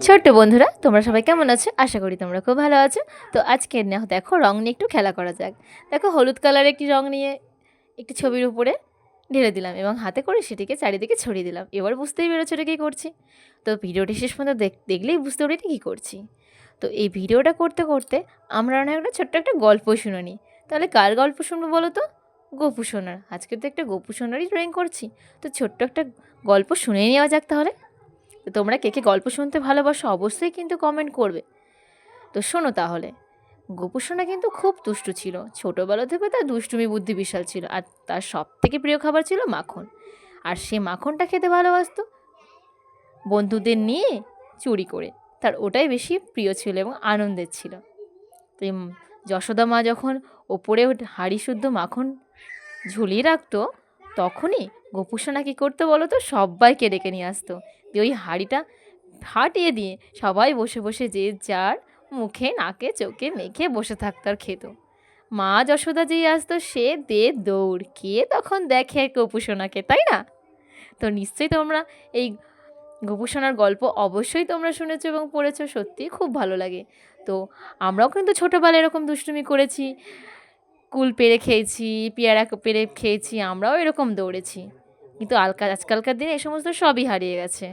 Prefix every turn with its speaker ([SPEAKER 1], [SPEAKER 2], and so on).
[SPEAKER 1] ছোট্ট বন্ধুরা, তোমরা সবাই কেমন আছো? আশা করি তোমরা খুব ভালো আছো। তো আজকে দেখো রং নিয়ে একটু খেলা করা যাক। দেখো হলুদ কালার একটি রং নিয়ে একটি ছবির উপরে ঢেলে দিলাম এবং হাতে করে সেটিকে চারিদিকে ছড়িয়ে দিলাম। এবার বুঝতেই পেরেছো এটা কী করছি। তো ভিডিওটি শেষ পর্যন্ত দেখলেই বুঝতে পারি কী করছি। তো এই ভিডিওটা করতে করতে আমরা একটা ছোট্ট একটা গল্প শুনে নিই। তাহলে কার গল্প শুনবো বলো তো? গোপু সোনার। আজকে তো একটা গোপু সোনারই ড্রয়িং করছি। তো ছোট্ট একটা গল্প শুনে নেওয়া যাক তাহলে। তো তোমরা কে কে গল্প শুনতে ভালোবাসো অবশ্যই কিন্তু কমেন্ট করবে। তো শোনো তাহলে। গোপু সোনা কিন্তু খুব দুষ্টু ছিল। ছোটোবেলা থেকে তার দুষ্টুমি বুদ্ধি বিশাল ছিল, আর তার সব থেকে প্রিয় খাবার ছিল মাখন। আর সে মাখনটা খেতে ভালোবাসতো বন্ধুদের নিয়ে চুরি করে। তার ওটাই বেশি প্রিয় ছিল এবং আনন্দের ছিল। তো যশোদা মা যখন ওপরে হাঁড়ি শুদ্ধ মাখন ঝুলিয়ে রাখতো, তখনই গোপু সোনা কী করতো বলো তো? সবাইকে ডেকে নিয়ে আসতো, দিয়ে ওই হাঁড়িটা ফাটিয়ে দিয়ে সবাই বসে বসে যে যার মুখে নাকে চোখে মেখে বসে থাকতো আর খেত। মা যশোদা যেই আসতো সে দে দৌড়, কে তখন দেখে গোপু সোনাকে, তাই না? তো নিশ্চয়ই তোমরা এই গোপু সোনার গল্প অবশ্যই তোমরা শুনেছো এবং পড়েছো। সত্যিই খুব ভালো লাগে। তো আমরাও কিন্তু ছোটোবেলায় এরকম দুষ্টুমি করেছি, কুল পেড়ে খেয়েছি, পেয়ারা পেড়ে খেয়েছি, আমরাও এরকম দৌড়েছি। কিন্তু আজকালকার দিনে এই সমস্ত সবই হারিয়ে গেছে।